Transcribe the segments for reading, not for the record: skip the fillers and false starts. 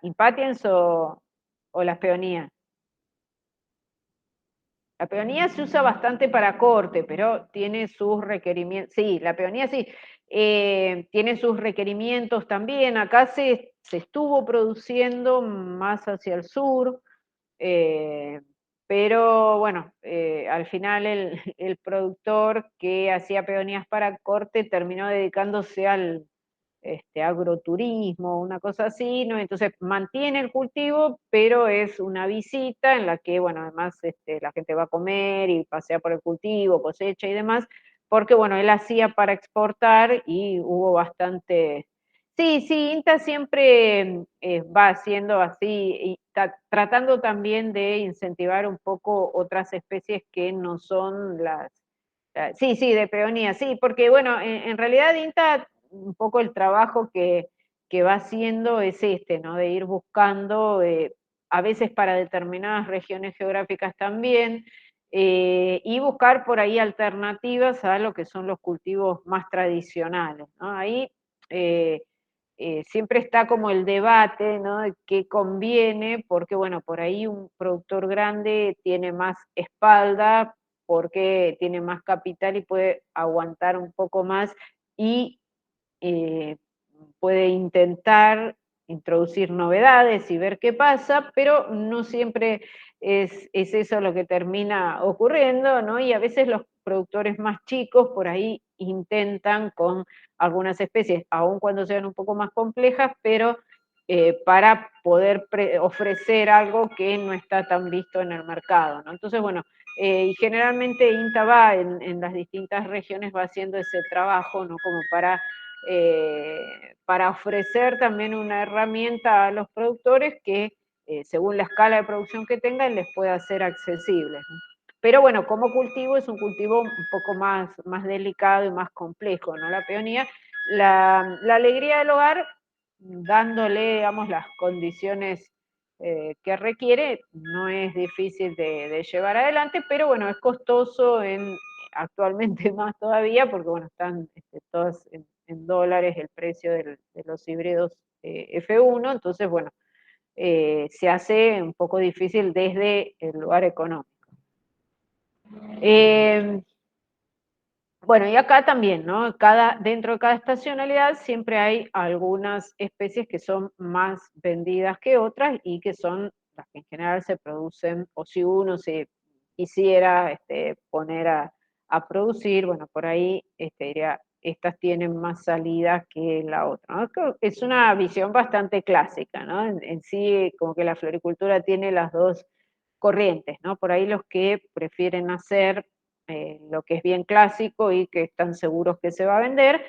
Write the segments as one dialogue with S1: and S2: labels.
S1: impatiens o las peonías? La peonía se usa bastante para corte, pero tiene sus requerimientos. Sí, la peonía sí, tiene sus requerimientos también. Acá se estuvo produciendo más hacia el sur, eh, pero bueno, al final el productor que hacía peonías para corte terminó dedicándose al agroturismo, una cosa así, ¿no? Entonces mantiene el cultivo, pero es una visita en la que, bueno, además la gente va a comer y pasea por el cultivo, cosecha y demás, porque, bueno, él hacía para exportar y hubo bastante. Sí, sí, INTA siempre va haciendo así, y tratando también de incentivar un poco otras especies que no son sí, sí, de peonía, sí, porque bueno, en realidad INTA un poco el trabajo que va haciendo es ¿no? De ir buscando, a veces para determinadas regiones geográficas también, y buscar por ahí alternativas a lo que son los cultivos más tradicionales, ¿no? Ahí eh, siempre está como el debate, ¿no? De qué conviene, porque bueno, por ahí un productor grande tiene más espalda, porque tiene más capital y puede aguantar un poco más y eh, puede intentar introducir novedades y ver qué pasa, pero no siempre es eso lo que termina ocurriendo, ¿no? Y a veces los productores más chicos por ahí intentan con algunas especies, aun cuando sean un poco más complejas, pero para poder ofrecer algo que no está tan visto en el mercado, ¿no? Entonces, bueno, y generalmente INTA va en las distintas regiones va haciendo ese trabajo, ¿no? Como para ofrecer también una herramienta a los productores que, según la escala de producción que tengan, les pueda ser accesible, ¿no? Pero bueno, como cultivo es un cultivo un poco más delicado y más complejo, ¿no? La peonía, la alegría del hogar, dándole, digamos, las condiciones que requiere, no es difícil de llevar adelante, pero bueno, es costoso actualmente más todavía, porque bueno, están todos en dólares el precio de los híbridos F1, entonces bueno, se hace un poco difícil desde el lugar económico. Eh, bueno, y acá también, ¿no? Dentro de cada estacionalidad siempre hay algunas especies que son más vendidas que otras y que son las que en general se producen, o si uno se quisiera poner a producir, bueno, por ahí diría, estas tienen más salida que la otra, ¿no? Es una visión bastante clásica, ¿no? En sí, como que la floricultura tiene las dos corrientes, ¿no? Por ahí los que prefieren hacer lo que es bien clásico y que están seguros que se va a vender,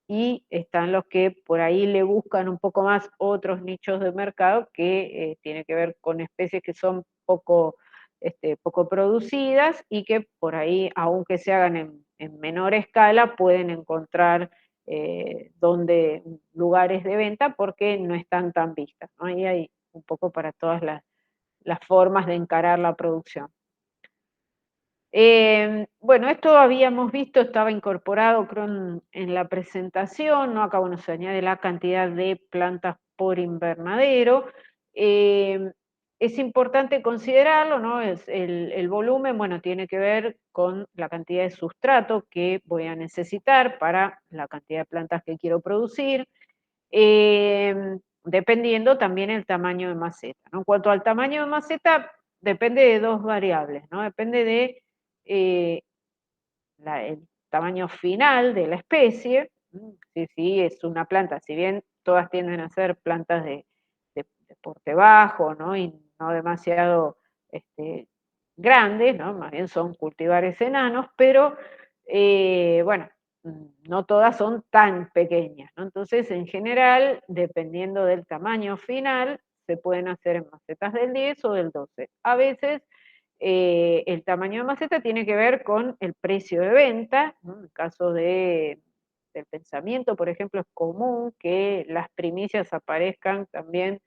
S1: y están los que por ahí le buscan un poco más otros nichos de mercado que tiene que ver con especies que son poco producidas y que por ahí, aunque se hagan en menor escala, pueden encontrar lugares de venta porque no están tan vistas, ¿no? Ahí hay un poco para todas las formas de encarar la producción. Bueno, esto habíamos visto, estaba incorporado, creo, en la presentación, ¿no? Acá, bueno, se añade la cantidad de plantas por invernadero. Es importante considerarlo, ¿no? El volumen, bueno, tiene que ver con la cantidad de sustrato que voy a necesitar para la cantidad de plantas que quiero producir, dependiendo también el tamaño de maceta, ¿no? En cuanto al tamaño de maceta, depende de dos variables, ¿no? Depende de eh, el tamaño final de la especie. Si es una planta, si bien todas tienden a ser plantas de porte bajo, ¿no? Y no demasiado grandes, ¿no? Más bien son cultivares enanos, pero bueno, no todas son tan pequeñas, ¿no? Entonces, en general, dependiendo del tamaño final, se pueden hacer en macetas del 10 o del 12. A veces el tamaño de maceta tiene que ver con el precio de venta, ¿no? En el caso del pensamiento, por ejemplo, es común que las primicias aparezcan también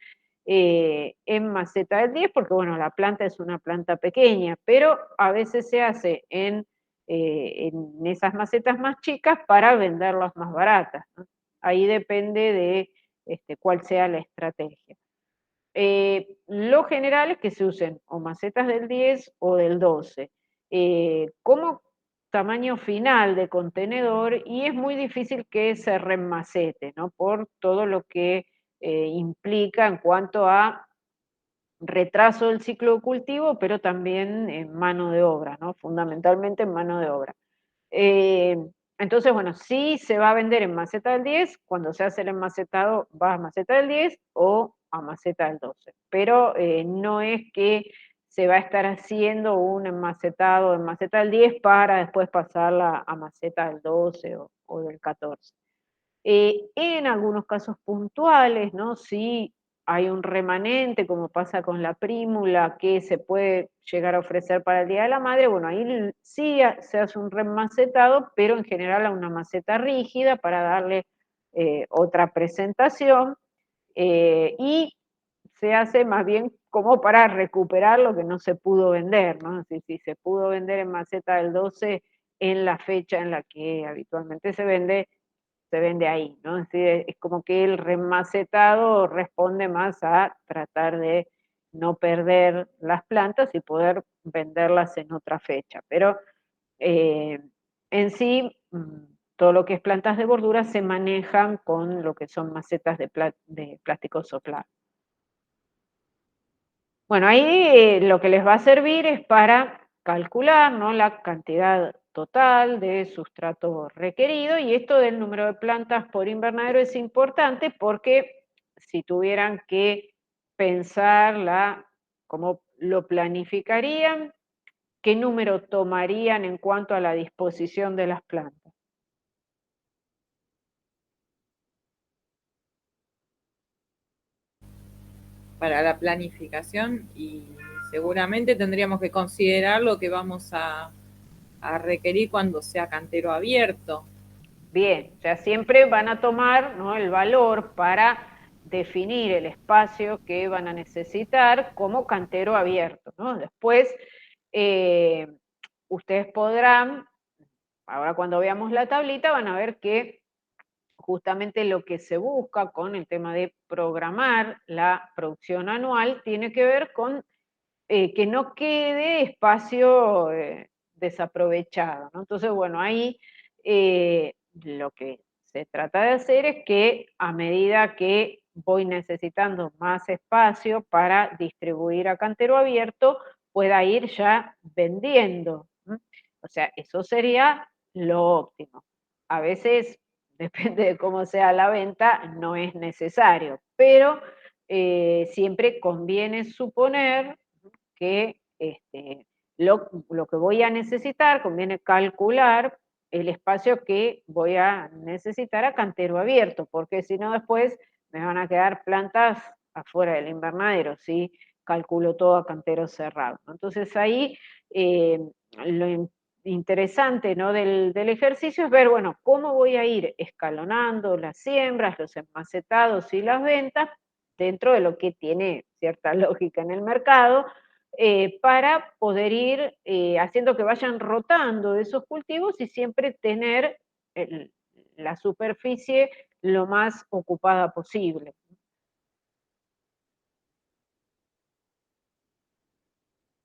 S1: en maceta del 10, porque bueno, la planta es una planta pequeña, pero a veces se hace en esas macetas más chicas para venderlas más baratas, ¿no? Ahí depende de cuál sea la estrategia. Lo general es que se usen o macetas del 10 o del 12, como tamaño final de contenedor, y es muy difícil que se remacete, ¿no? Por todo lo que implica en cuanto a retraso del ciclo de cultivo, pero también en mano de obra, ¿no? Fundamentalmente en mano de obra. Eh, entonces, bueno, sí se va a vender en maceta del 10, cuando se hace el enmacetado va a maceta del 10 o a maceta del 12, pero no es que se va a estar haciendo un enmacetado en maceta del 10 para después pasarla a maceta del 12 o del 14. En algunos casos puntuales, ¿no? Sí hay un remanente, como pasa con la prímula, que se puede llegar a ofrecer para el Día de la Madre, bueno, ahí sí se hace un remacetado, pero en general a una maceta rígida para darle otra presentación, y se hace más bien como para recuperar lo que no se pudo vender, ¿no? Si se pudo vender en maceta del 12 en la fecha en la que habitualmente se vende ahí, ¿no? Es decir, es como que el remacetado responde más a tratar de no perder las plantas y poder venderlas en otra fecha. Pero eh, en sí, todo lo que es plantas de bordura se manejan con lo que son macetas de plástico soplado. Bueno, ahí lo que les va a servir es para calcular, ¿no? La cantidad total de sustrato requerido, y esto del número de plantas por invernadero es importante porque si tuvieran que pensar cómo lo planificarían, qué número tomarían en cuanto a la disposición de las plantas.
S2: Para la planificación y seguramente tendríamos que considerar lo que vamos a requerir cuando sea cantero abierto.
S1: Bien, o sea, siempre van a tomar, ¿no?, el valor para definir el espacio que van a necesitar como cantero abierto, ¿no? Después, eh, ustedes podrán, ahora cuando veamos la tablita, van a ver que justamente lo que se busca con el tema de programar la producción anual tiene que ver con que no quede espacio desaprovechado, ¿no? Entonces, bueno, ahí lo que se trata de hacer es que a medida que voy necesitando más espacio para distribuir a cantero abierto, pueda ir ya vendiendo. O sea, eso sería lo óptimo. A veces, depende de cómo sea la venta, no es necesario, pero siempre conviene suponer que lo que voy a necesitar, conviene calcular el espacio que voy a necesitar a cantero abierto, porque si no después me van a quedar plantas afuera del invernadero, ¿sí? Calculo todo a cantero cerrado, ¿no? Entonces ahí eh, interesante, ¿no?, del ejercicio es ver, bueno, cómo voy a ir escalonando las siembras, los enmacetados y las ventas dentro de lo que tiene cierta lógica en el mercado, para poder ir haciendo que vayan rotando esos cultivos y siempre tener el- la superficie lo más ocupada posible.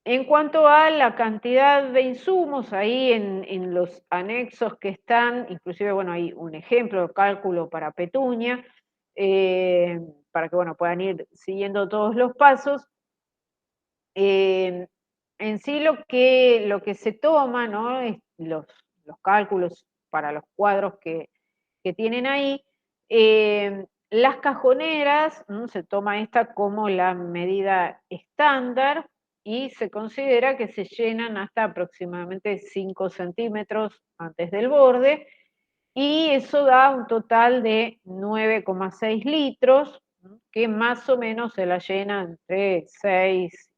S1: En cuanto a la cantidad de insumos, ahí en los anexos que están, inclusive, bueno, hay un ejemplo de cálculo para petunia, eh, para que, bueno, puedan ir siguiendo todos los pasos. En sí lo que se toma, ¿no?, es los cálculos para los cuadros que tienen ahí. Las cajoneras, se toma esta como la medida estándar y se considera que se llenan hasta aproximadamente 5 centímetros antes del borde, y eso da un total de 9,6 litros, ¿no?, que más o menos se la llena entre 6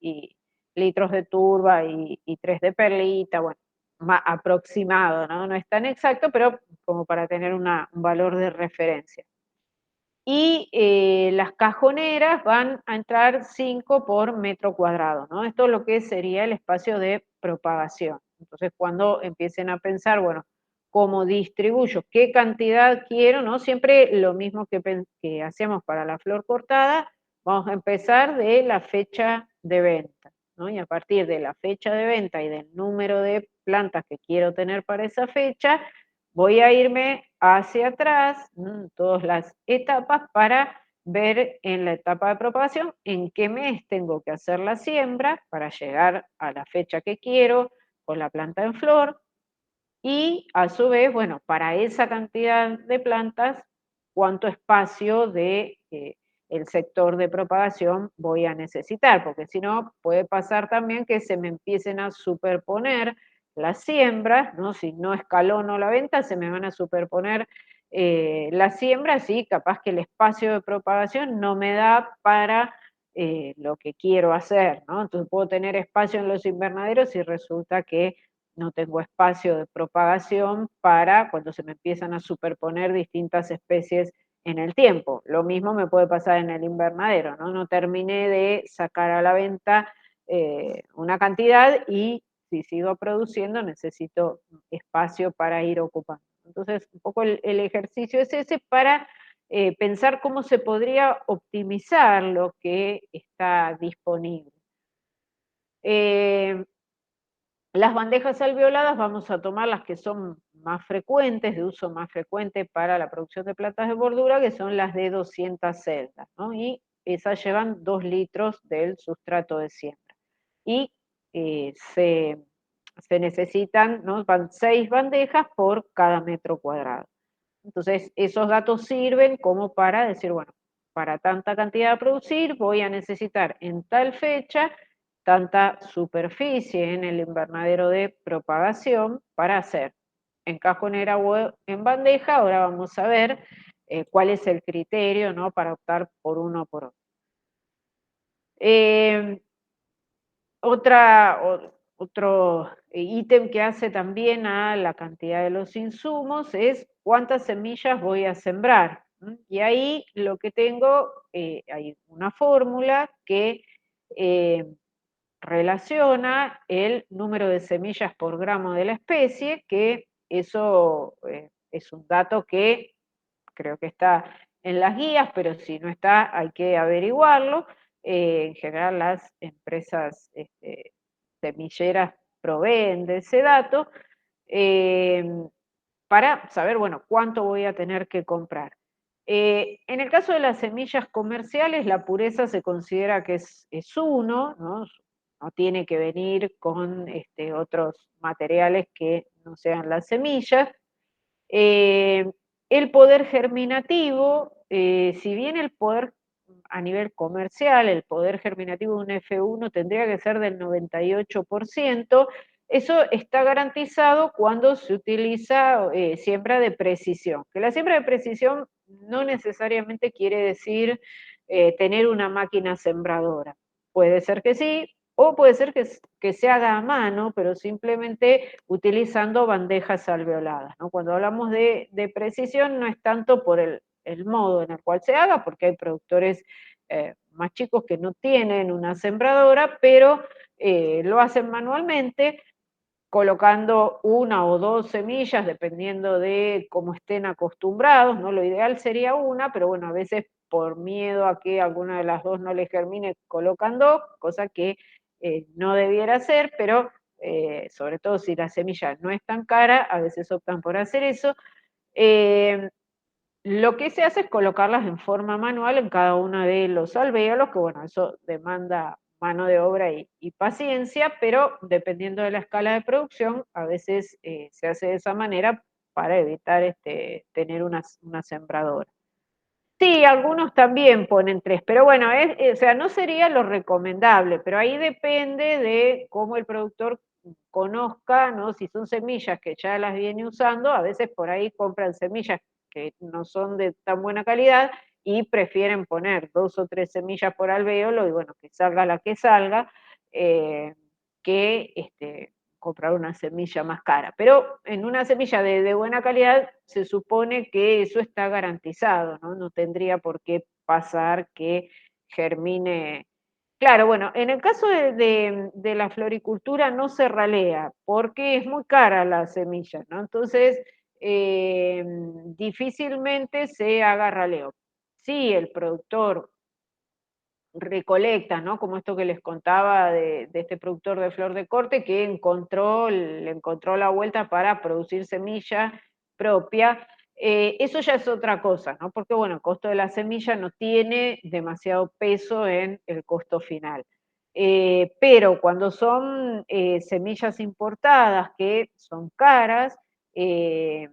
S1: litros de turba y 3 de perlita, bueno, aproximado, ¿no? No es tan exacto, pero como para tener un valor de referencia. Y las cajoneras van a entrar 5 por metro cuadrado, ¿no? Esto es lo que sería el espacio de propagación. Entonces, cuando empiecen a pensar, bueno, ¿cómo distribuyo? ¿Qué cantidad quiero? ¿No? Siempre lo mismo que hacíamos para la flor cortada. Vamos a empezar de la fecha de venta, ¿no? Y a partir de la fecha de venta y del número de plantas que quiero tener para esa fecha, voy a irme hacia atrás, todas las etapas para ver en la etapa de propagación en qué mes tengo que hacer la siembra para llegar a la fecha que quiero con la planta en flor y a su vez, bueno, para esa cantidad de plantas, cuánto espacio de el sector de propagación voy a necesitar, porque si no, puede pasar también que se me empiecen a superponer las siembras, ¿no? Si no escalono la venta, se me van a superponer las siembras y capaz que el espacio de propagación no me da para lo que quiero hacer, ¿no? Entonces puedo tener espacio en los invernaderos y resulta que no tengo espacio de propagación para cuando se me empiezan a superponer distintas especies en el tiempo. Lo mismo me puede pasar en el invernadero, ¿no? No terminé de sacar a la venta una cantidad y si sigo produciendo necesito espacio para ir ocupando. Entonces, un poco el ejercicio es ese para pensar cómo se podría optimizar lo que está disponible. Eh, las bandejas alveoladas vamos a tomar las que son más frecuentes, de uso más frecuente para la producción de plantas de bordura, que son las de 200 celdas, ¿no? Y esas llevan 2 litros del sustrato de siembra. Y se necesitan, ¿no? Van 6 bandejas por cada metro cuadrado. Entonces, esos datos sirven como para decir, bueno, para tanta cantidad de producir voy a necesitar en tal fecha tanta superficie en el invernadero de propagación para hacer en cajonera o en bandeja. Ahora vamos a ver cuál es el criterio, ¿no? Para optar por uno o por otro. Eh, otro ítem que hace también a la cantidad de los insumos es cuántas semillas voy a sembrar. Y ahí lo que tengo, hay una fórmula que eh, relaciona el número de semillas por gramo de la especie, que eso es un dato que creo que está en las guías, pero si no está hay que averiguarlo. En general las empresas semilleras proveen de ese dato eh, para saber, bueno, cuánto voy a tener que comprar. En el caso de las semillas comerciales, la pureza se considera que es 1, ¿no? No tiene que venir con otros materiales que no sean las semillas. Eh, el poder germinativo, si bien el poder a nivel comercial, el poder germinativo de un F1 tendría que ser del 98%, eso está garantizado cuando se utiliza siembra de precisión. Que la siembra de precisión no necesariamente quiere decir tener una máquina sembradora. Puede ser que sí, o puede ser que se haga a mano, pero simplemente utilizando bandejas alveoladas, ¿no? Cuando hablamos de precisión no es tanto por el modo en el cual se haga, porque hay productores más chicos que no tienen una sembradora, pero lo hacen manualmente, colocando una o dos semillas, dependiendo de cómo estén acostumbrados, ¿no? Lo ideal sería una, pero bueno, a veces por miedo a que alguna de las dos no les germine, colocan dos, cosa que no debiera ser, pero sobre todo si la semilla no es tan cara, a veces optan por hacer eso. Eh, lo que se hace es colocarlas en forma manual en cada uno de los alvéolos, que bueno, eso demanda mano de obra y paciencia, pero dependiendo de la escala de producción, a veces se hace de esa manera para evitar tener una sembradora. Sí, algunos también ponen 3, pero bueno, o sea, no sería lo recomendable, pero ahí depende de cómo el productor conozca, ¿no? Si son semillas que ya las viene usando, a veces por ahí compran semillas que no son de tan buena calidad y prefieren poner 2 o 3 semillas por alvéolo y bueno, que salga la que salga, que comprar una semilla más cara. Pero en una semilla de buena calidad se supone que eso está garantizado, ¿no? No tendría por qué pasar que germine. Claro, bueno, en el caso de la floricultura no se ralea porque es muy cara la semilla, ¿no? Entonces, difícilmente se haga raleo. Si el productor recolectas, ¿no? Como esto que les contaba de este productor de flor de corte que le encontró la vuelta para producir semilla propia. Eso ya es otra cosa, ¿no? Porque, bueno, el costo de la semilla no tiene demasiado peso en el costo final. Pero cuando son semillas importadas que son caras, eh,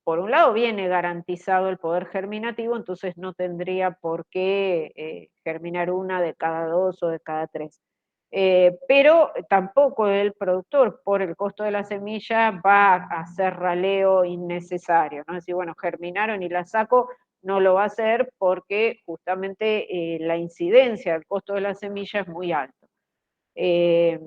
S1: por un lado viene garantizado el poder germinativo, entonces no tendría por qué germinar una de cada dos o de cada tres. Pero tampoco el productor, por el costo de la semilla, va a hacer raleo innecesario, ¿no? Es decir, bueno, germinaron y la saco, no lo va a hacer porque justamente la incidencia del costo de la semilla es muy alto. Eh,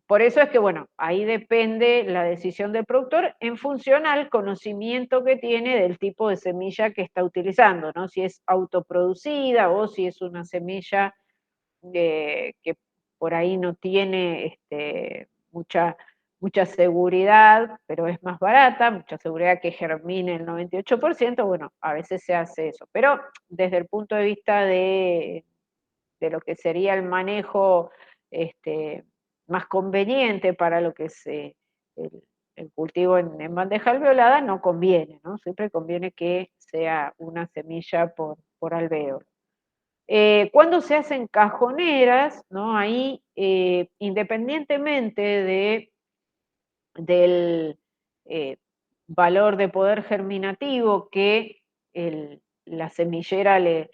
S1: por eso es que, bueno, ahí depende la decisión del productor en función al conocimiento que tiene del tipo de semilla que está utilizando, ¿no? Si es autoproducida o si es una semilla que por ahí no tiene mucha seguridad, pero es más barata, mucha seguridad que germine el 98%, bueno, a veces se hace eso. Pero desde el punto de vista de lo que sería el manejo este, más conveniente para lo que es el, el cultivo en bandeja alveolada, no conviene, ¿no? Siempre conviene que sea una semilla por alveolo. Cuando se hacen cajoneras, ¿no? Ahí, independientemente del eh, valor de poder germinativo que la semillera le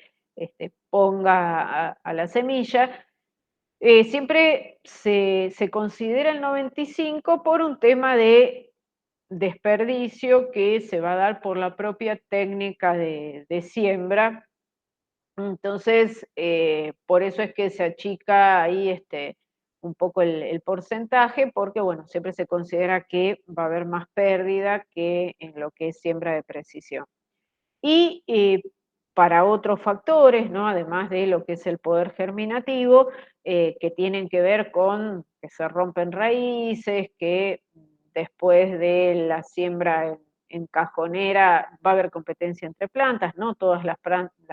S1: ponga a la semilla, siempre se considera el 95 por un tema de desperdicio que se va a dar por la propia técnica de siembra. Entonces, por eso es que se achica ahí un poco el porcentaje, porque bueno, siempre se considera que va a haber más pérdida que en lo que es siembra de precisión. Y para otros factores, ¿no? Además de lo que es el poder germinativo, que tienen que ver con que se rompen raíces, que después de la siembra en cajonera va a haber competencia entre plantas, no todas las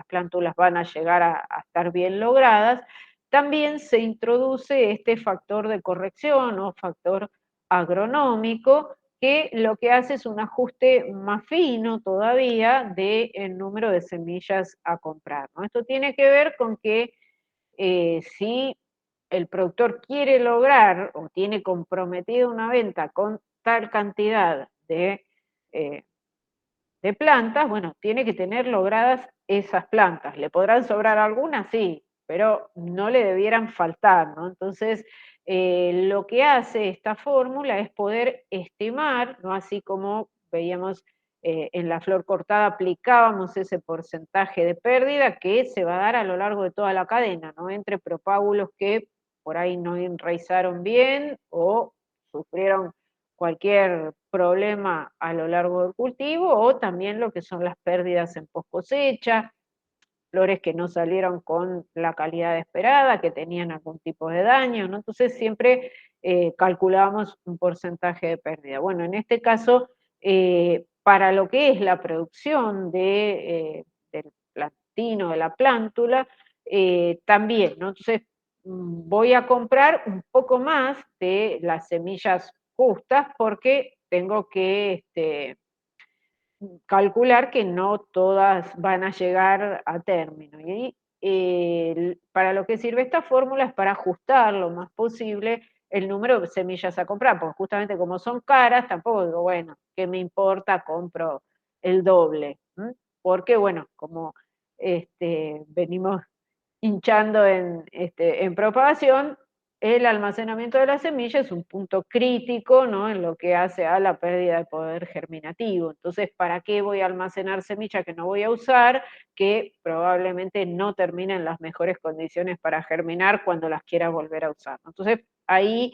S1: plántulas van a llegar a estar bien logradas. También se introduce este factor de corrección o factor agronómico, que lo que hace es un ajuste más fino todavía del número de semillas a comprar, ¿no? Esto tiene que ver con que si el productor quiere lograr o tiene comprometida una venta con tal cantidad eh, de plantas, bueno, tiene que tener logradas esas plantas. ¿Le podrán sobrar algunas? Sí, pero no le debieran faltar, ¿no? Entonces, lo que hace esta fórmula es poder estimar, ¿no? Así como veíamos en la flor cortada, aplicábamos ese porcentaje de pérdida que se va a dar a lo largo de toda la cadena, ¿no? Entre propágulos que por ahí no enraizaron bien o sufrieron cualquier problema a lo largo del cultivo o también lo que son las pérdidas en post cosecha, flores que no salieron con la calidad esperada, que tenían algún tipo de daño, ¿no? Entonces siempre calculamos un porcentaje de pérdida. Bueno, en este caso, para lo que es la producción del plantino, de la plántula, también, ¿no? Entonces voy a comprar un poco más de las semillas justas porque tengo que calcular que no todas van a llegar a término. Y para lo que sirve esta fórmula es para ajustar lo más posible el número de semillas a comprar, porque justamente como son caras, tampoco digo, bueno, ¿qué me importa? Compro el doble. Porque, bueno, como venimos hinchando en propagación, el almacenamiento de la semilla es un punto crítico, ¿no? En lo que hace a la pérdida de poder germinativo. Entonces, ¿para qué voy a almacenar semilla que no voy a usar, que probablemente no termine en las mejores condiciones para germinar cuando las quiera volver a usar? Entonces, ahí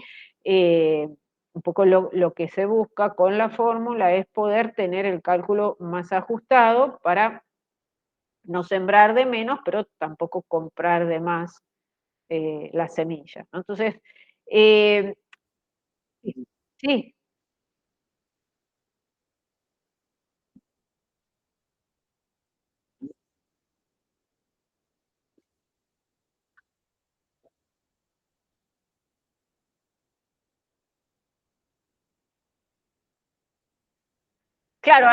S1: un poco lo que se busca con la fórmula es poder tener el cálculo más ajustado para no sembrar de menos, pero tampoco comprar de más las semillas, ¿no? Entonces, eh, sí, Claro,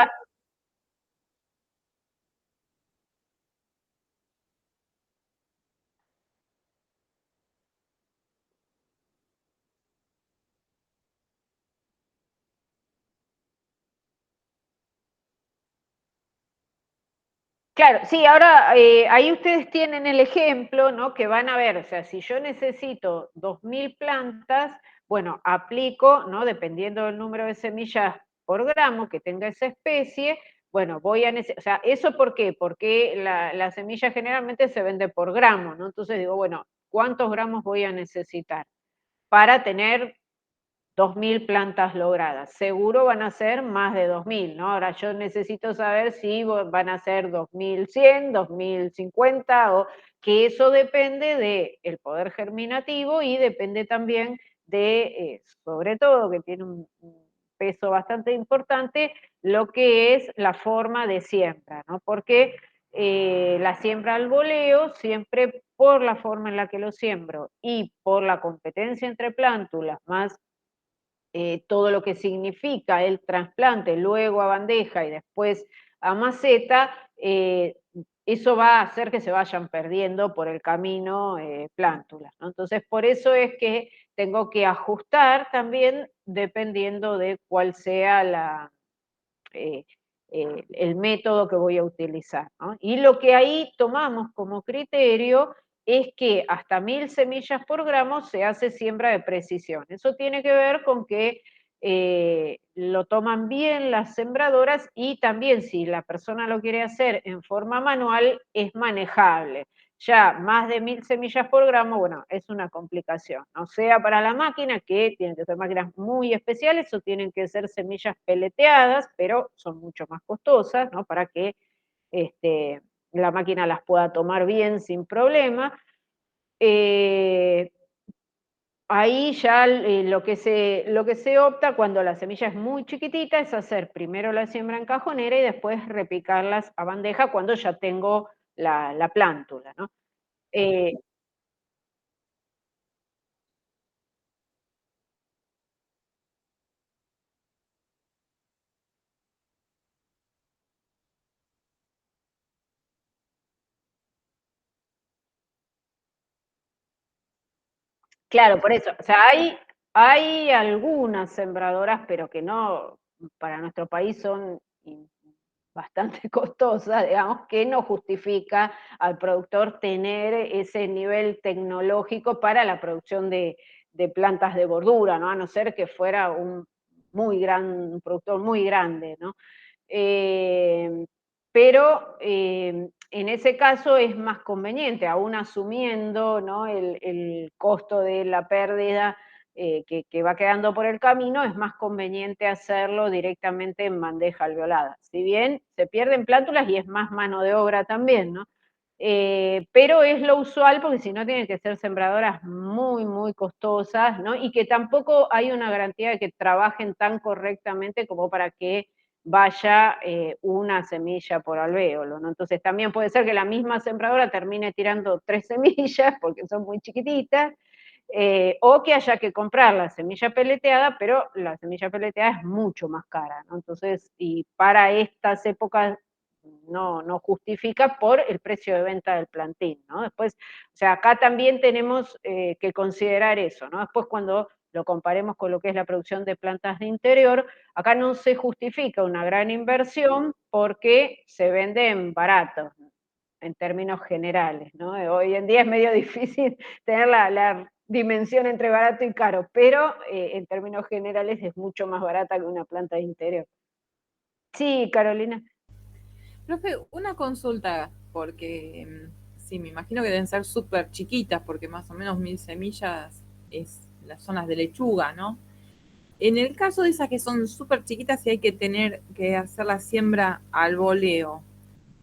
S1: claro, sí, ahora ahí ustedes tienen el ejemplo, ¿no? Que van a ver, o sea, si yo necesito 2.000 plantas, bueno, aplico, ¿no? Dependiendo del número de semillas por gramo que tenga esa especie, bueno, voy a necesitar, o sea, ¿eso por qué? Porque la semilla generalmente se vende por gramo, ¿no? Entonces digo, bueno, ¿cuántos gramos voy a necesitar para tener 2.000 plantas logradas? Seguro van a ser más de 2.000, ¿no? Ahora yo necesito saber si van a ser 2.100, 2.050, o que eso depende del poder germinativo y depende también de, sobre todo, que tiene un peso bastante importante, lo que es la forma de siembra, ¿no? Porque la siembra al voleo, siempre por la forma en la que lo siembro y por la competencia entre plántulas, más todo lo que significa el trasplante luego a bandeja y después a maceta, eso va a hacer que se vayan perdiendo por el camino plántulas, ¿no? Entonces, por eso es que tengo que ajustar también dependiendo de cuál sea eh, el método que voy a utilizar, ¿no? Y lo que ahí tomamos como criterio es que hasta 1.000 semillas por gramo se hace siembra de precisión. Eso tiene que ver con que lo toman bien las sembradoras y también si la persona lo quiere hacer en forma manual es manejable. Ya más de 1.000 semillas por gramo, bueno, es una complicación. O sea, para la máquina, que tienen que ser máquinas muy especiales o tienen que ser semillas peleteadas, pero son mucho más costosas, ¿no? Para que este, la máquina las pueda tomar bien sin problema. Eh, Ahí ya lo que se opta cuando la semilla es muy chiquitita es hacer primero la siembra en cajonera y después repicarlas a bandeja cuando ya tengo la plántula, ¿no? Eh, Claro, por eso. O sea, hay algunas sembradoras, pero que no, para nuestro país son bastante costosas, digamos, que no justifica al productor tener ese nivel tecnológico para la producción de plantas de bordura, ¿no? A no ser que fuera un productor muy grande, ¿no? Eh, pero en ese caso es más conveniente, aún asumiendo, ¿no? El costo de la pérdida que va quedando por el camino, es más conveniente hacerlo directamente en bandeja alveolada. Si bien se pierden plántulas y es más mano de obra también, ¿no? Pero es lo usual porque si no tienen que ser sembradoras muy, muy costosas, ¿no? Y que tampoco hay una garantía de que trabajen tan correctamente como para que vaya una semilla por alvéolo, ¿no? Entonces también puede ser que la misma sembradora termine tirando 3 semillas porque son muy chiquititas, o que haya que comprar la semilla peleteada, pero la semilla peleteada es mucho más cara, ¿no? Entonces, y para estas épocas no justifica por el precio de venta del plantín, ¿no? Después, o sea, acá también tenemos que considerar eso, ¿no? Después cuando lo comparemos con lo que es la producción de plantas de interior, acá no se justifica una gran inversión porque se venden baratos en términos generales, ¿no? Hoy en día es medio difícil tener la dimensión entre barato y caro, pero en términos generales es mucho más barata que una planta de interior. Sí, Carolina.
S2: Profe, una consulta, porque sí, me imagino que deben ser súper chiquitas, porque más o menos 1.000 semillas es las zonas de lechuga, ¿no? En el caso de esas que son súper chiquitas y hay que tener que hacer la siembra al voleo,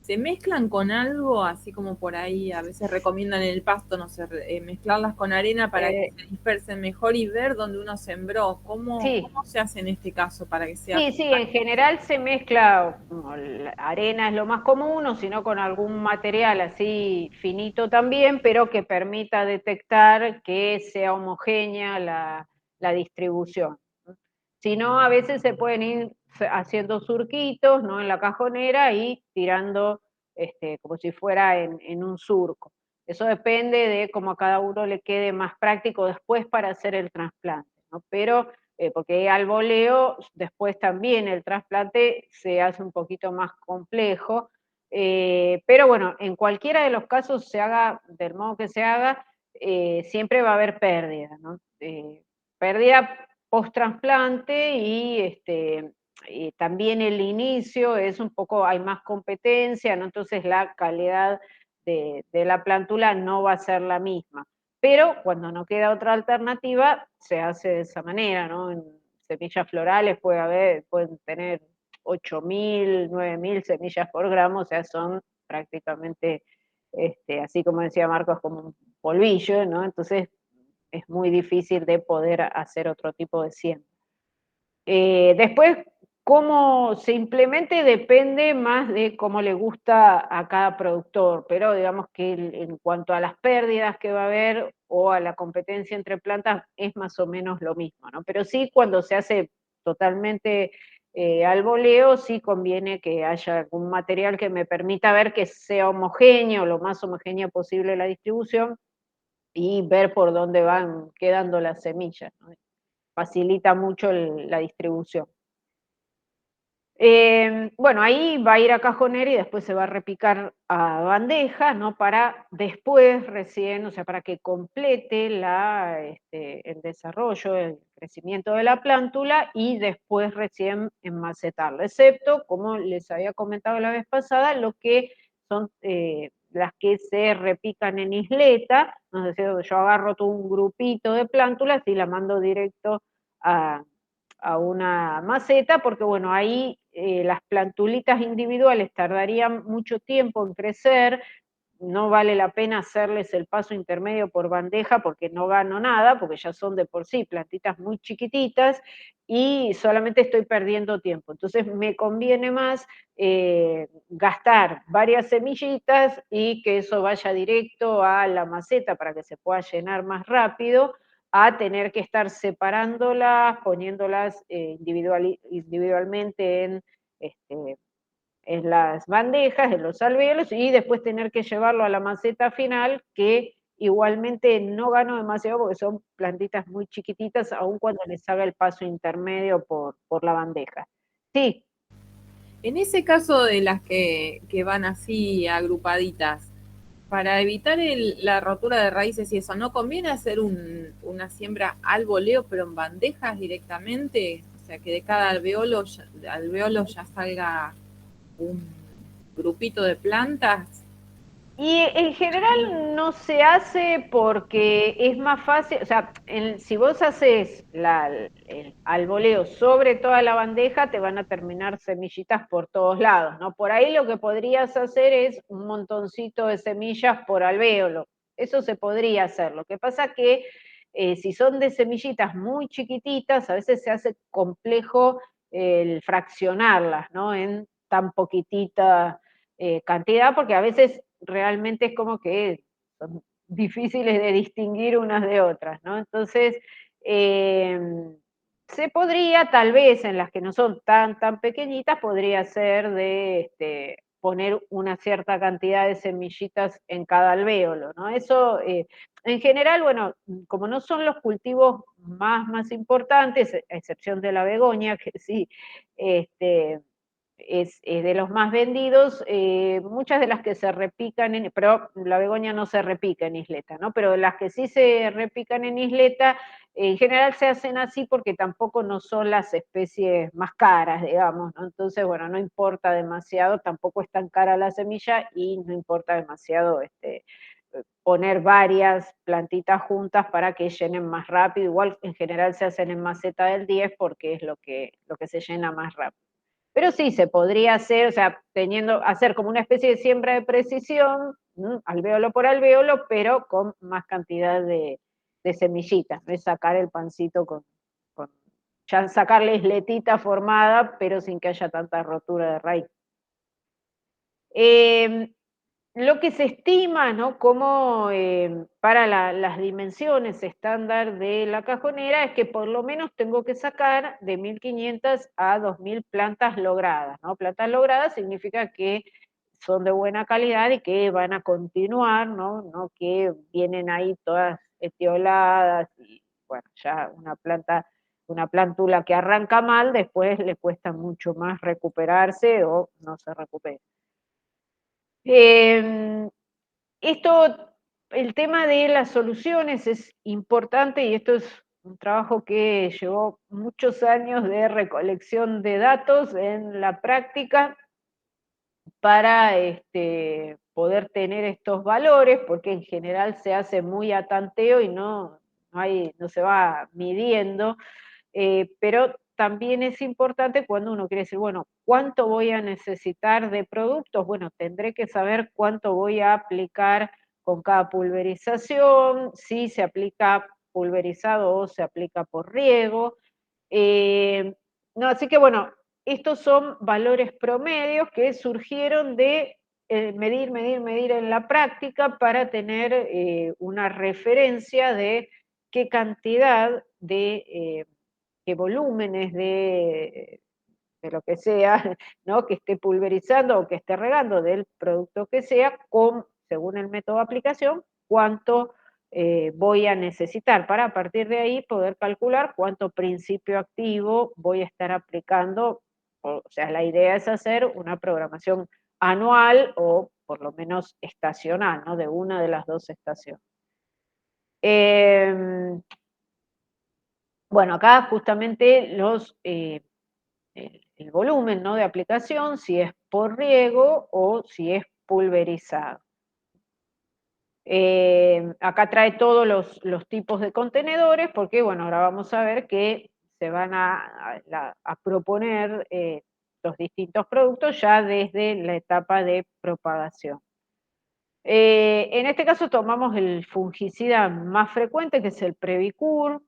S2: ¿se mezclan con algo? Así como por ahí a veces recomiendan en el pasto, no sé, mezclarlas con arena para que
S1: Eh,
S2: se dispersen mejor y ver dónde uno sembró.
S1: sí,
S2: ¿Cómo se hace en este caso para que sea
S1: sí, en general se mezcla, como la arena es lo más común, o si no con algún material así finito también, pero que permita detectar que sea homogénea la distribución. Si no, a veces se pueden ir haciendo surquitos, ¿no? En la cajonera y tirando como si fuera en un surco. Eso depende de cómo a cada uno le quede más práctico después para hacer el trasplante, ¿no? Pero, porque al voleo, después también el trasplante se hace un poquito más complejo, pero bueno, en cualquiera de los casos se haga del modo que se haga, siempre va a haber pérdida, ¿no? Pérdida post-trasplante y también el inicio es un poco, hay más competencia, ¿no? Entonces la calidad de la plántula no va a ser la misma. Pero cuando no queda otra alternativa, se hace de esa manera, ¿no? En semillas florales pueden tener 8.000, 9.000 semillas por gramo, o sea, son prácticamente, así como decía Marcos, como un polvillo, ¿no? Entonces es muy difícil de poder hacer otro tipo de siembra. Después, cómo se implemente depende más de cómo le gusta a cada productor, pero digamos que en cuanto a las pérdidas que va a haber o a la competencia entre plantas es más o menos lo mismo, ¿no? Pero sí, cuando se hace totalmente al voleo, sí conviene que haya algún material que me permita ver que sea homogéneo, lo más homogénea posible la distribución y ver por dónde van quedando las semillas, ¿no? Facilita mucho la distribución. Bueno, ahí va a ir a cajonera y después se va a repicar a bandeja, ¿no? Para después recién, o sea, para que complete el desarrollo, el crecimiento de la plántula y después recién enmacetarla, excepto, como les había comentado la vez pasada, lo que son las que se repican en isleta, ¿no? Es decir, yo agarro todo un grupito de plántulas y la mando directo a una maceta, porque bueno, ahí las plantulitas individuales tardarían mucho tiempo en crecer, no vale la pena hacerles el paso intermedio por bandeja porque no gano nada, porque ya son de por sí plantitas muy chiquititas y solamente estoy perdiendo tiempo. Entonces me conviene más gastar varias semillitas y que eso vaya directo a la maceta para que se pueda llenar más rápido, a tener que estar separándolas, poniéndolas individualmente este, en las bandejas, en los alvéolos, y después tener que llevarlo a la maceta final, que igualmente no gano demasiado porque son plantitas muy chiquititas, aun cuando les haga el paso intermedio por la bandeja. Sí.
S2: En ese caso de las que van así agrupaditas, para evitar la rotura de raíces y eso, ¿no conviene hacer una siembra al voleo, pero en bandejas directamente? O sea, que de cada alveolo ya salga un grupito de plantas.
S1: Y en general no se hace porque es más fácil, o sea, si vos haces el alboleo sobre toda la bandeja, te van a terminar semillitas por todos lados, ¿no? Por ahí lo que podrías hacer es un montoncito de semillas por alvéolo. Eso se podría hacer. Lo que pasa que si son de semillitas muy chiquititas, a veces se hace complejo el fraccionarlas, ¿no? En tan poquitita cantidad, porque a veces realmente es como que son difíciles de distinguir unas de otras, ¿no? Entonces, eh, se podría, tal vez en las que no son tan pequeñitas, podría ser de poner una cierta cantidad de semillitas en cada alvéolo, ¿no? Eso, en general, bueno, como no son los cultivos más importantes, a excepción de la begonia, que sí, este, es de los más vendidos, muchas de las que se repican, pero la begonia no se repica en isleta, ¿no? Pero las que sí se repican en isleta, en general se hacen así porque tampoco no son las especies más caras, digamos, ¿no? Entonces, bueno, no importa demasiado, tampoco es tan cara la semilla y no importa demasiado poner varias plantitas juntas para que llenen más rápido. Igual en general se hacen en maceta del 10 porque es lo que se llena más rápido. Pero sí, se podría hacer, o sea, hacer como una especie de siembra de precisión, alvéolo por alvéolo, pero con más cantidad de semillitas, no es sacar el pancito con ya sacarle isletita formada, pero sin que haya tanta rotura de raíz. lo que se estima, ¿no? Como para las dimensiones estándar de la cajonera es que por lo menos tengo que sacar de 1.500 a 2.000 plantas logradas, ¿no? Plantas logradas significa que son de buena calidad y que van a continuar, ¿no? No que vienen ahí todas etioladas y bueno, ya una plántula que arranca mal, después le cuesta mucho más recuperarse o no se recupera. Em, Esto, el tema de las soluciones es importante y esto es un trabajo que llevó muchos años de recolección de datos en la práctica para poder tener estos valores, porque en general se hace muy a tanteo y no se va midiendo, pero también es importante cuando uno quiere decir, bueno, ¿cuánto voy a necesitar de productos? Bueno, tendré que saber cuánto voy a aplicar con cada pulverización, si se aplica pulverizado o se aplica por riego. Eh, no, así que bueno, estos son valores promedios que surgieron de medir en la práctica para tener una referencia de qué cantidad qué volúmenes de lo que sea, ¿no? Que esté pulverizando o que esté regando del producto que sea, según el método de aplicación, cuánto voy a necesitar para a partir de ahí poder calcular cuánto principio activo voy a estar aplicando. O sea, la idea es hacer una programación anual o por lo menos estacional, ¿no? De una de las dos estaciones. Em, bueno, acá justamente el volumen, ¿no? De aplicación, si es por riego o si es pulverizado. Acá trae todos los tipos de contenedores porque, bueno, ahora vamos a ver que se van a proponer los distintos productos ya desde la etapa de propagación. En este caso tomamos el fungicida más frecuente, que es el Previcur,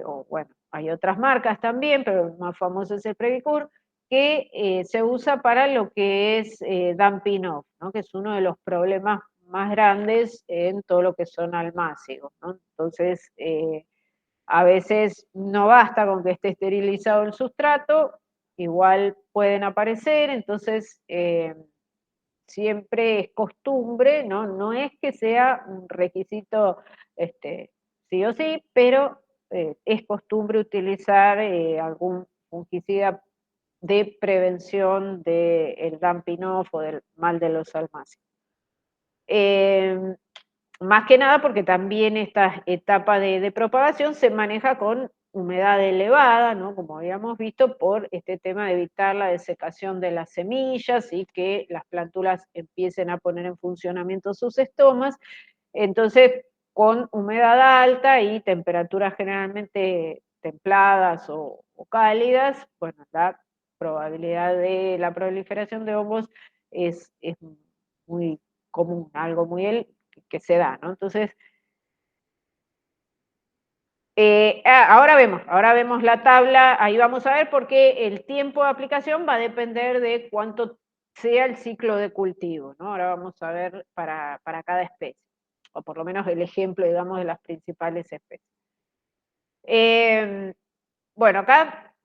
S1: o bueno, hay otras marcas también, pero el más famoso es el Previcur, que se usa para lo que es dumping off, ¿no? Que es uno de los problemas más grandes en todo lo que son almácigos, ¿no? Entonces, a veces no basta con que esté esterilizado el sustrato, igual pueden aparecer, entonces siempre es costumbre, ¿no? No es que sea un requisito sí o sí, pero es costumbre utilizar algún fungicida de prevención del dumping off o del mal de los almácenes. Em, Más que nada porque también esta etapa de propagación se maneja con humedad elevada, ¿no? Como habíamos visto, por este tema de evitar la desecación de las semillas y que las plántulas empiecen a poner en funcionamiento sus estomas. Entonces, con humedad alta y temperaturas generalmente templadas o cálidas, bueno, la probabilidad de la proliferación de hongos es muy común, algo muy que se da, ¿no? Entonces, ahora vemos la tabla, ahí vamos a ver por qué el tiempo de aplicación va a depender de cuánto sea el ciclo de cultivo, ¿no? Ahora vamos a ver para cada especie, o por lo menos el ejemplo, digamos, de las principales especies. Bueno, acá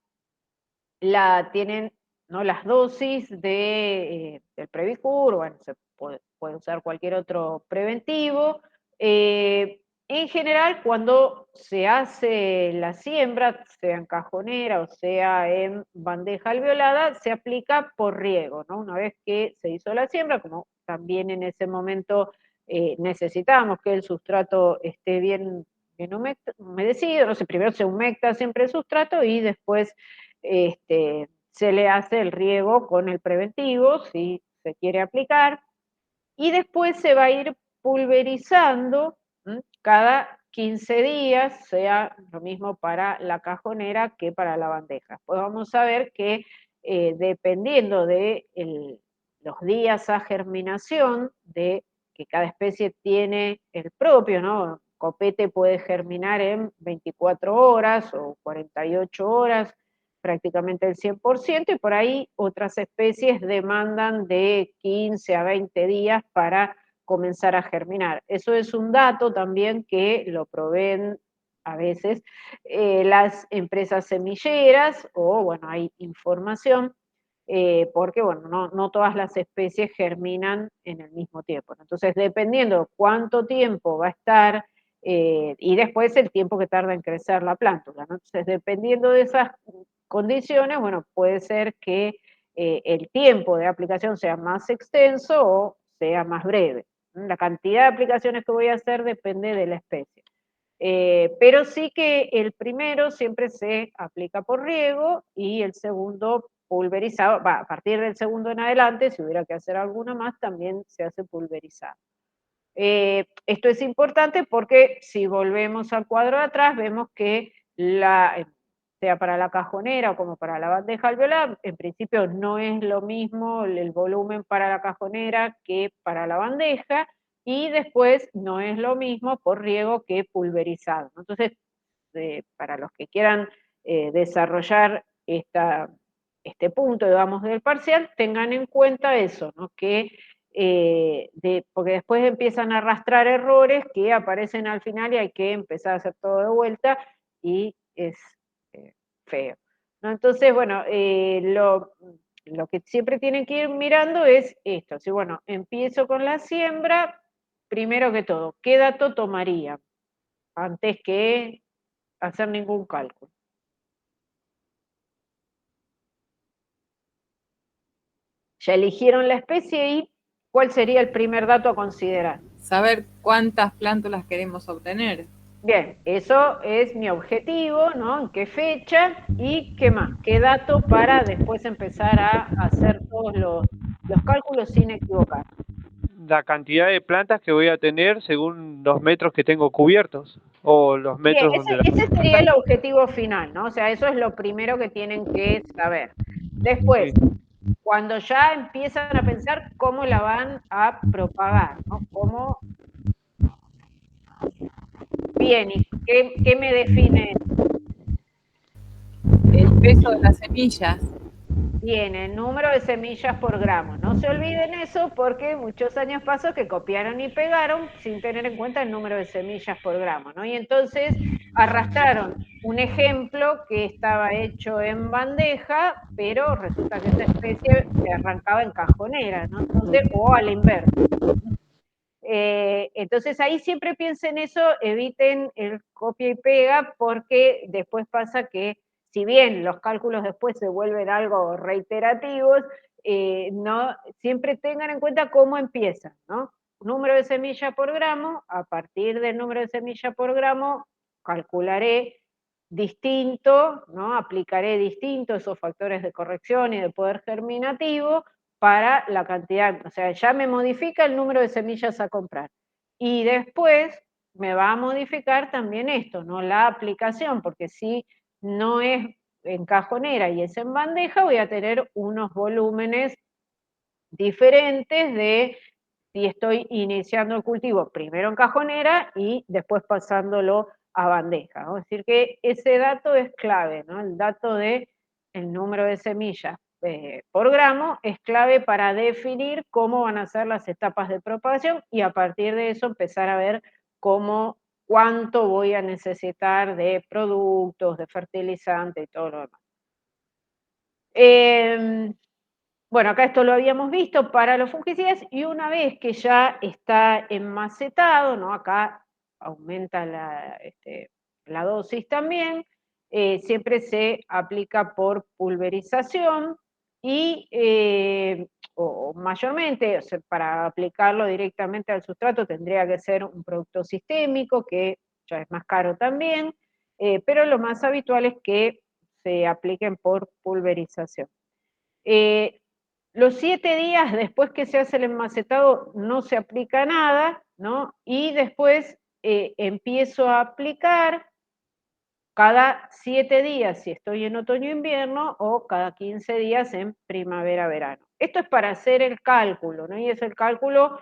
S1: tienen, ¿no? Las dosis del Previcur, bueno, se puede usar cualquier otro preventivo. En general, cuando se hace la siembra, sea en cajonera o sea en bandeja alveolada, se aplica por riego, ¿no? Una vez que se hizo la siembra, como también en ese momento necesitamos que el sustrato esté bien humedecido, no sé, primero se humecta siempre el sustrato y después se le hace el riego con el preventivo, si se quiere aplicar, y después se va a ir pulverizando cada 15 días, sea lo mismo para la cajonera que para la bandeja. Pues vamos a ver que dependiendo de los días a germinación, de que cada especie tiene el propio, ¿no? Copete puede germinar en 24 horas o 48 horas, prácticamente el 100%, y por ahí otras especies demandan de 15 a 20 días para comenzar a germinar. Eso es un dato también que lo proveen a veces las empresas semilleras, o bueno, hay información, porque bueno, no todas las especies germinan en el mismo tiempo. Entonces, dependiendo cuánto tiempo va a estar, y después el tiempo que tarda en crecer la plántula, ¿no? Entonces, dependiendo de esas condiciones, bueno, puede ser que el tiempo de aplicación sea más extenso o sea más breve. La cantidad de aplicaciones que voy a hacer depende de la especie. Pero sí que el primero siempre se aplica por riego y el segundo pulverizado, a partir del segundo en adelante, si hubiera que hacer alguna más, también se hace pulverizado. Esto es importante porque si volvemos al cuadro de atrás, vemos que sea para la cajonera o como para la bandeja alveolar, en principio no es lo mismo el volumen para la cajonera que para la bandeja, y después no es lo mismo por riego que pulverizado, ¿no? Entonces, para los que quieran desarrollar este punto, digamos, del parcial, tengan en cuenta eso, ¿no? Que porque después empiezan a arrastrar errores que aparecen al final y hay que empezar a hacer todo de vuelta y es eh, feo, ¿no? Entonces, bueno, lo que siempre tienen que ir mirando es esto. Si, bueno, empiezo con la siembra, primero que todo, ¿qué dato tomaría antes que hacer ningún cálculo? Ya eligieron la especie y ¿cuál sería el primer dato a considerar?
S2: Saber cuántas plántulas queremos obtener.
S1: Bien, eso es mi objetivo, ¿no? ¿En qué fecha? ¿Y qué más? ¿Qué dato para después empezar a hacer todos los cálculos sin equivocar?
S3: La cantidad de plantas que voy a tener según los metros que tengo cubiertos o los
S1: Bien,
S3: metros donde las
S1: ese
S3: voy a
S1: sería
S3: plantar.
S1: el objetivo final, ¿no? O sea, eso es lo primero que tienen que saber. Después,
S3: Sí.
S1: cuando ya empiezan a pensar cómo la van a propagar, ¿no? ¿Cómo? Bien, ¿y qué me define?
S2: El peso de las semillas.
S1: Tiene número de semillas por gramo. No se olviden eso porque muchos años pasó que copiaron y pegaron sin tener en cuenta el número de semillas por gramo, ¿no? Y entonces arrastraron un ejemplo que estaba hecho en bandeja, pero resulta que esa especie se arrancaba en cajonera, ¿no? Entonces, o a la inversa. Entonces ahí siempre piensen eso, eviten el copia y pega, porque después pasa que si bien los cálculos después se vuelven algo reiterativos, no, siempre tengan en cuenta cómo empiezan, ¿no? Número de semilla por gramo, a partir del número de semilla por gramo calcularé distinto, ¿no? Aplicaré distinto esos factores de corrección y de poder germinativo para la cantidad, o sea, ya me modifica el número de semillas a comprar. Y después me va a modificar también esto, ¿no? La aplicación, porque si no es en cajonera y es en bandeja, voy a tener unos volúmenes diferentes de si estoy iniciando el cultivo primero en cajonera y después pasándolo a bandeja, ¿no? Es decir, que ese dato es clave, ¿no? El dato de el número de semillas por gramo es clave para definir cómo van a ser las etapas de propagación y a partir de eso empezar a ver cuánto voy a necesitar de productos, de fertilizante y todo lo demás. Bueno, acá esto lo habíamos visto para los fungicidas y una vez que ya está enmacetado, ¿no? Acá aumenta la dosis también, siempre se aplica por pulverización y o mayormente, o sea, para aplicarlo directamente al sustrato tendría que ser un producto sistémico que ya es más caro también, pero lo más habitual es que se apliquen por pulverización. Eh, los 7 días después que se hace el enmacetado no se aplica nada, ¿no? Y después empiezo a aplicar cada 7 días si estoy en otoño-invierno o cada 15 días en primavera-verano. Esto es para hacer el cálculo, ¿no? Y es el cálculo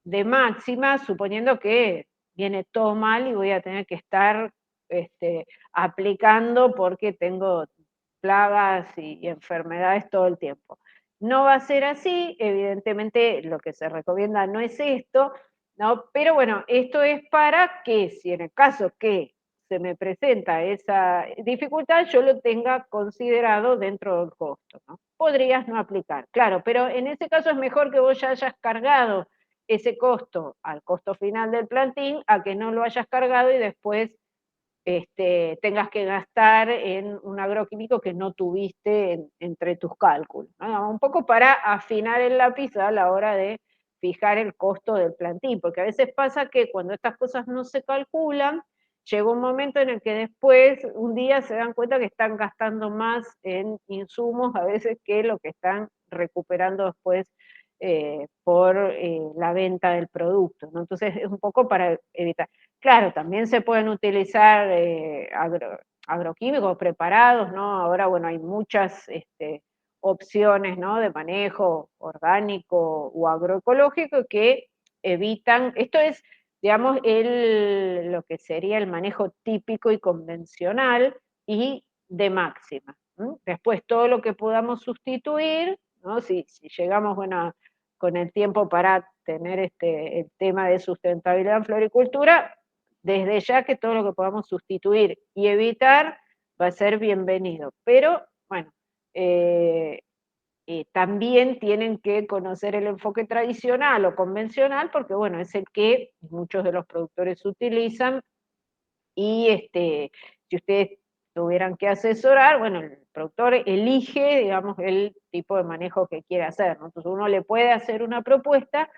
S1: de máxima, suponiendo que viene todo mal y voy a tener que estar aplicando porque tengo plagas y enfermedades todo el tiempo. No va a ser así, evidentemente lo que se recomienda no es esto, ¿no? Pero bueno, esto es para que si en el caso que se me presenta esa dificultad, yo lo tenga considerado dentro del costo, ¿no? Podrías no aplicar, claro, pero en ese caso es mejor que vos ya hayas cargado ese costo al costo final del plantín, a que no lo hayas cargado y después tengas que gastar en un agroquímico que no tuviste entre tus cálculos, ¿no? Un poco para afinar el lápiz a la hora de fijar el costo del plantín, porque a veces pasa que cuando estas cosas no se calculan, llega un momento en el que después, un día se dan cuenta que están gastando más en insumos a veces que lo que están recuperando después por la venta del producto, ¿no? Entonces es un poco para evitar. Claro, también se pueden utilizar agroquímicos preparados, ¿no? Ahora, bueno, hay muchas opciones, ¿no? De manejo orgánico o agroecológico que evitan, esto es, digamos, lo que sería el manejo típico y convencional y de máxima. ¿M? Después, todo lo que podamos sustituir, ¿no? Si llegamos, bueno, con el tiempo para tener el tema de sustentabilidad en floricultura, desde ya que todo lo que podamos sustituir y evitar va a ser bienvenido. Pero, bueno, también tienen que conocer el enfoque tradicional o convencional, porque, bueno, es el que muchos de los productores utilizan y si ustedes tuvieran que asesorar, bueno, el productor elige, digamos, el tipo de manejo que quiere hacer, ¿no? Entonces uno le puede hacer una propuesta,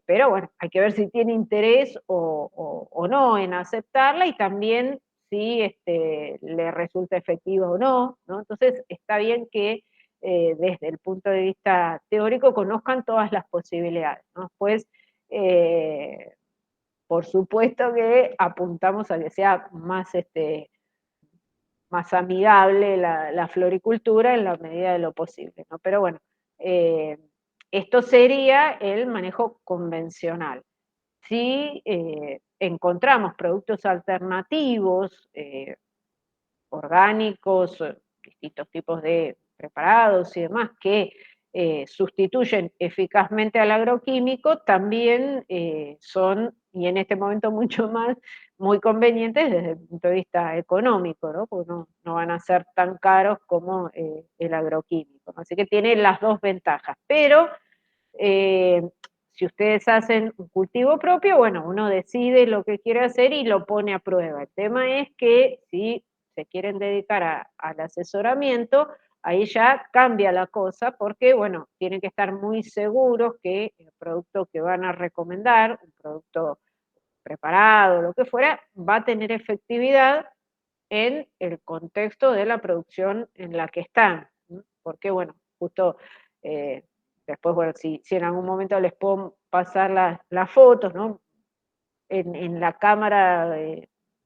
S1: pero bueno, hay que ver si tiene interés o no en aceptarla y también si le resulta efectiva o no, ¿no? Entonces está bien que desde el punto de vista teórico conozcan todas las posibilidades, ¿no? Pues, por supuesto que apuntamos a que sea más amigable la floricultura en la medida de lo posible, ¿no? Pero bueno, eh, esto sería el manejo convencional. Si encontramos productos alternativos, orgánicos, distintos tipos de preparados y demás que sustituyen eficazmente al agroquímico, también son, y en este momento mucho más, muy convenientes desde el punto de vista económico, ¿no? Porque no van a ser tan caros como el agroquímico, ¿no? Así que tiene las dos ventajas, pero eh, si ustedes hacen un cultivo propio, bueno, uno decide lo que quiere hacer y lo pone a prueba. El tema es que si se quieren dedicar al asesoramiento, ahí ya cambia la cosa porque, bueno, tienen que estar muy seguros que el producto que van a recomendar, un producto preparado, lo que fuera, va a tener efectividad en el contexto de la producción en la que están. ¿No? Porque, bueno, justo eh, después, bueno, si en algún momento les puedo pasar las fotos, ¿no? En la cámara,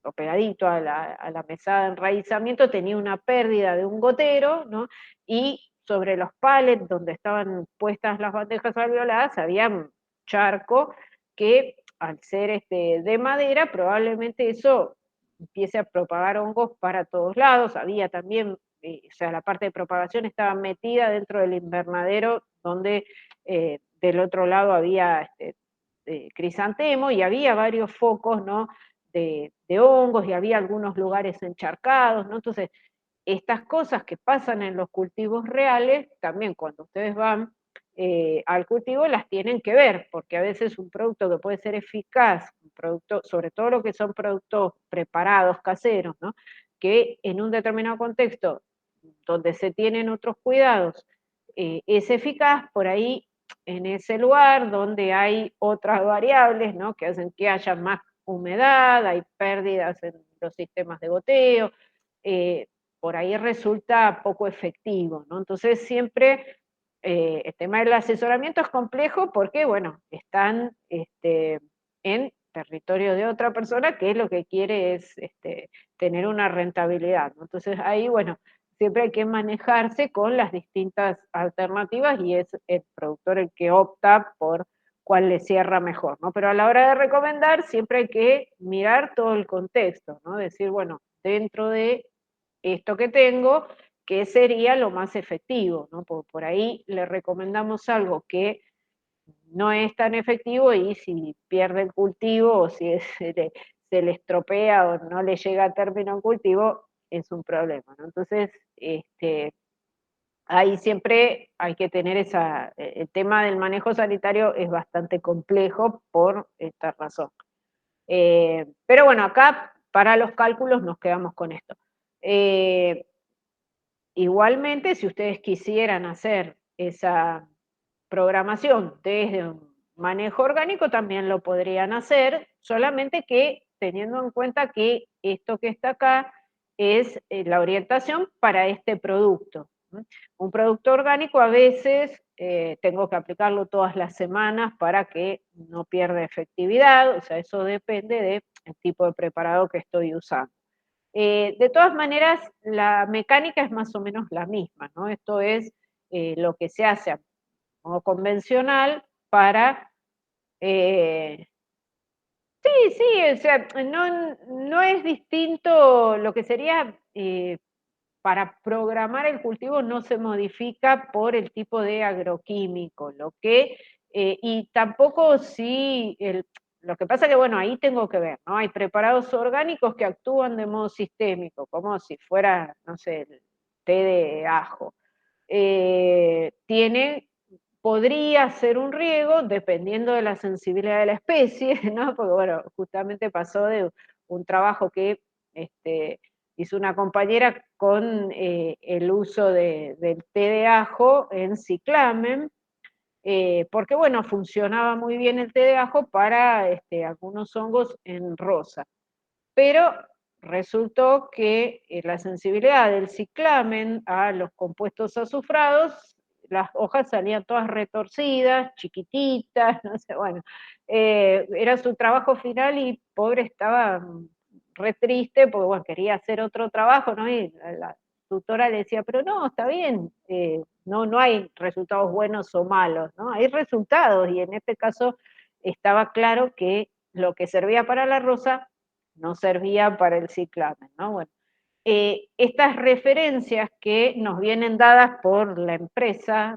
S1: o pegadito a la mesada de enraizamiento, tenía una pérdida de un gotero, ¿no? Y sobre los palets donde estaban puestas las bandejas alveoladas había un charco que al ser de madera, probablemente eso empiece a propagar hongos para todos lados. Había también, o sea, la parte de propagación estaba metida dentro del invernadero donde del otro lado había crisantemo y había varios focos, ¿no? De hongos y había algunos lugares encharcados, ¿no? Entonces, estas cosas que pasan en los cultivos reales, también cuando ustedes van al cultivo las tienen que ver, porque a veces un producto que puede ser eficaz, un producto, sobre todo lo que son productos preparados, caseros, ¿no? Que en un determinado contexto donde se tienen otros cuidados es eficaz, por ahí en ese lugar donde hay otras variables, ¿no? Que hacen que haya más humedad, hay pérdidas en los sistemas de goteo, eh, por ahí resulta poco efectivo, ¿no? Entonces siempre el tema del asesoramiento es complejo porque, bueno, están en territorio de otra persona que lo que quiere es tener una rentabilidad, ¿no? Entonces ahí, bueno, siempre hay que manejarse con las distintas alternativas y es el productor el que opta por cuál le cierra mejor, ¿no? Pero a la hora de recomendar siempre hay que mirar todo el contexto, ¿no? Decir, bueno, dentro de esto que tengo, que sería lo más efectivo, ¿no? Por ahí le recomendamos algo que no es tan efectivo y si pierde el cultivo o si se le estropea o no le llega a término el cultivo, es un problema, ¿no? Entonces, ahí siempre hay que tener el tema del manejo sanitario es bastante complejo por esta razón. Pero bueno, acá para los cálculos nos quedamos con esto. Igualmente, si ustedes quisieran hacer esa programación desde un manejo orgánico, también lo podrían hacer, solamente que teniendo en cuenta que esto que está acá es la orientación para este producto. Un producto orgánico a veces tengo que aplicarlo todas las semanas para que no pierda efectividad, o sea, eso depende del tipo de preparado que estoy usando. De todas maneras, la mecánica es más o menos la misma, ¿no? Esto es lo que se hace a modo convencional para... sí, sí, o sea, no es distinto lo que sería para programar el cultivo no se modifica por el tipo de agroquímico, y tampoco si, lo que pasa que bueno, ahí tengo que ver, ¿no? Hay preparados orgánicos que actúan de modo sistémico, como si fuera, no sé, el té de ajo. Tiene, podría ser un riego dependiendo de la sensibilidad de la especie, ¿no? Porque bueno, justamente pasó de un trabajo que hizo una compañera con el uso del té de ajo en ciclamen, porque bueno, funcionaba muy bien el té de ajo para algunos hongos en rosa. Pero resultó que la sensibilidad del ciclamen a los compuestos azufrados, las hojas salían todas retorcidas, chiquititas, no sé, bueno, era su trabajo final y pobre estaba re triste porque bueno, quería hacer otro trabajo, ¿no? Y la tutora le decía, pero no, está bien, no hay resultados buenos o malos, ¿no? Hay resultados y en este caso estaba claro que lo que servía para la rosa no servía para el ciclamen, ¿no? Bueno, estas referencias que nos vienen dadas por la empresa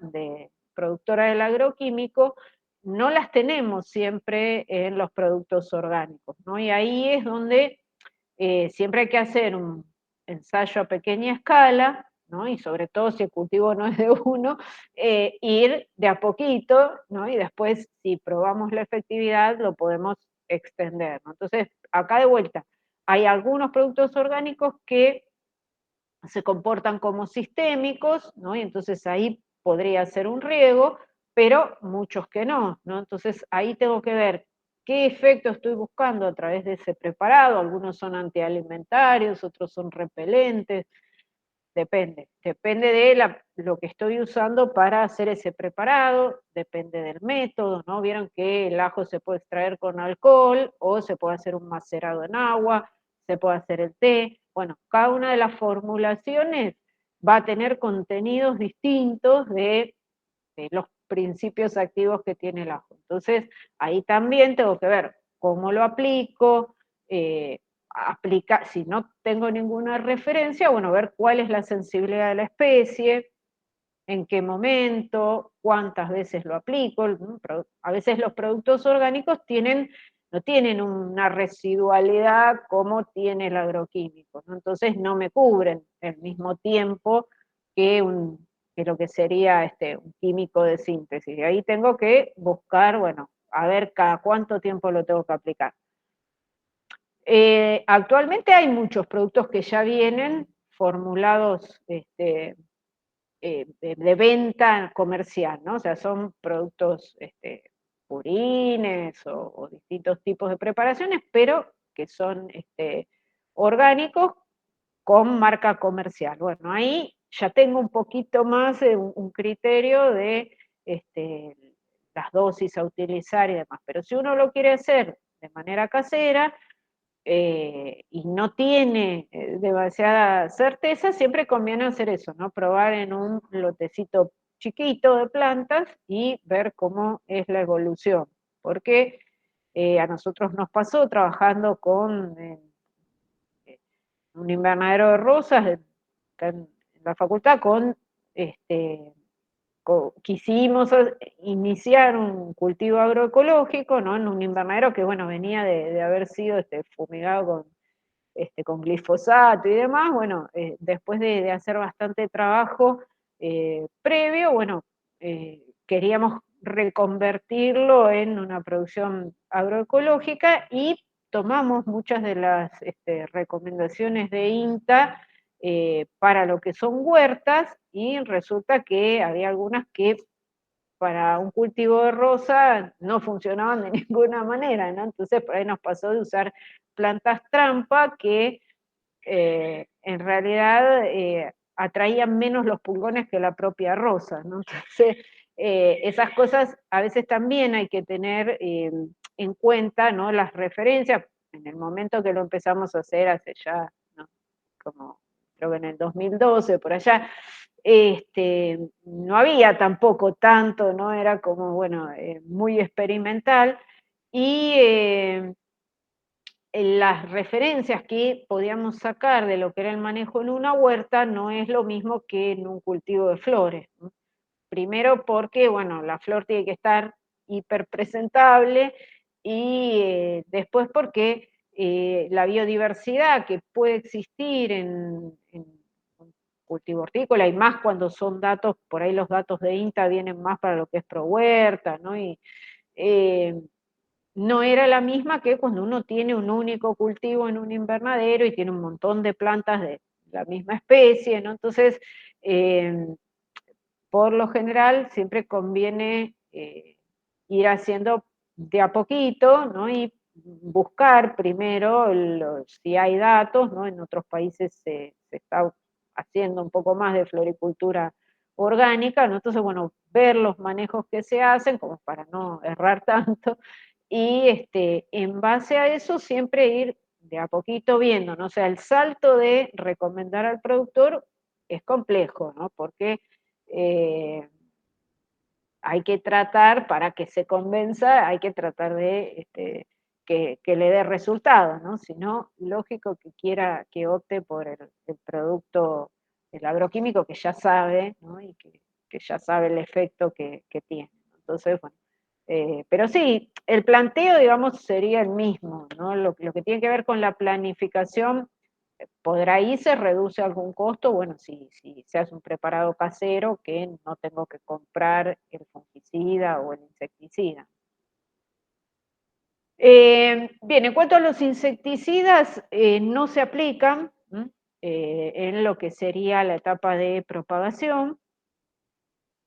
S1: productora del agroquímico, no las tenemos siempre en los productos orgánicos, ¿no? Y ahí es donde siempre hay que hacer un ensayo a pequeña escala, ¿no? Y sobre todo si el cultivo no es de uno, ir de a poquito, ¿no? Y después, si probamos la efectividad, lo podemos extender, ¿no? Entonces, acá de vuelta, hay algunos productos orgánicos que se comportan como sistémicos, ¿no? Y entonces ahí podría ser un riego, pero muchos que no, ¿no? Entonces ahí tengo que ver qué efecto estoy buscando a través de ese preparado. Algunos son antialimentarios, otros son repelentes, depende de lo que estoy usando para hacer ese preparado, depende del método, ¿no? Vieron que el ajo se puede extraer con alcohol o se puede hacer un macerado en agua, se puede hacer el té. Bueno, cada una de las formulaciones va a tener contenidos distintos de los principios activos que tiene el ajo. Entonces, ahí también tengo que ver cómo lo aplico, si no tengo ninguna referencia, bueno, ver cuál es la sensibilidad de la especie, en qué momento, cuántas veces lo aplico. A veces los productos orgánicos no tienen una residualidad como tiene el agroquímico, ¿no? Entonces no me cubren el mismo tiempo que, que lo que sería un químico de síntesis. Y ahí tengo que buscar, bueno, a ver cada cuánto tiempo lo tengo que aplicar. Actualmente hay muchos productos que ya vienen formulados de venta comercial, ¿no? O sea, son productos purines o distintos tipos de preparaciones, pero que son orgánicos con marca comercial. Bueno, ahí ya tengo un poquito más un criterio de las dosis a utilizar y demás, pero si uno lo quiere hacer de manera casera, y no tiene demasiada certeza, siempre conviene hacer eso, ¿no? Probar en un lotecito chiquito de plantas y ver cómo es la evolución. Porque a nosotros nos pasó trabajando con un invernadero de rosas, acá en la facultad quisimos iniciar un cultivo agroecológico, ¿no? En un invernadero que, bueno, venía de haber sido fumigado con glifosato y demás. Bueno, después de hacer bastante trabajo previo, bueno, queríamos reconvertirlo en una producción agroecológica y tomamos muchas de las recomendaciones de INTA para lo que son huertas, y resulta que había algunas que para un cultivo de rosa no funcionaban de ninguna manera, ¿no? Entonces por ahí nos pasó de usar plantas trampa que en realidad atraían menos los pulgones que la propia rosa, ¿no? Entonces, esas cosas a veces también hay que tener en cuenta, ¿no? Las referencias. En el momento que lo empezamos a hacer, hace ya, ¿no? Como creo que en el 2012, por allá, no había tampoco tanto, ¿no? Era como, bueno, muy experimental, y las referencias que podíamos sacar de lo que era el manejo en una huerta no es lo mismo que en un cultivo de flores, ¿no? Primero porque, bueno, la flor tiene que estar hiperpresentable, y después porque la biodiversidad que puede existir en un cultivo hortícola, y más cuando son datos, por ahí los datos de INTA vienen más para lo que es pro huerta, ¿no? Y eh, no era la misma que cuando uno tiene un único cultivo en un invernadero y tiene un montón de plantas de la misma especie, ¿no? Entonces, eh, por lo general, siempre conviene ir haciendo de a poquito, ¿no? Y buscar primero si hay datos, ¿no? En otros países se está haciendo un poco más de floricultura orgánica, ¿no? Entonces, bueno, ver los manejos que se hacen, como para no errar tanto, y en base a eso siempre ir de a poquito viendo, ¿no? O sea, el salto de recomendar al productor es complejo, ¿no? Porque eh, hay que tratar, para que se convenza, hay que tratar de que le dé resultados, ¿no? Si no, lógico que quiera que opte por el producto, el agroquímico, que ya sabe, ¿no? Y que ya sabe el efecto que tiene. Entonces, bueno, pero sí, el planteo, digamos, sería el mismo, ¿no? Lo que tiene que ver con la planificación, por ahí se reduce algún costo, bueno, si se hace un preparado casero, que no tengo que comprar el fungicida o el insecticida. Bien, en cuanto a los insecticidas, no se aplican en lo que sería la etapa de propagación,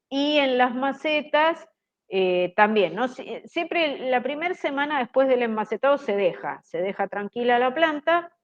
S1: y en las macetas también, ¿no? Siempre la primera semana después del enmacetado se deja tranquila la planta,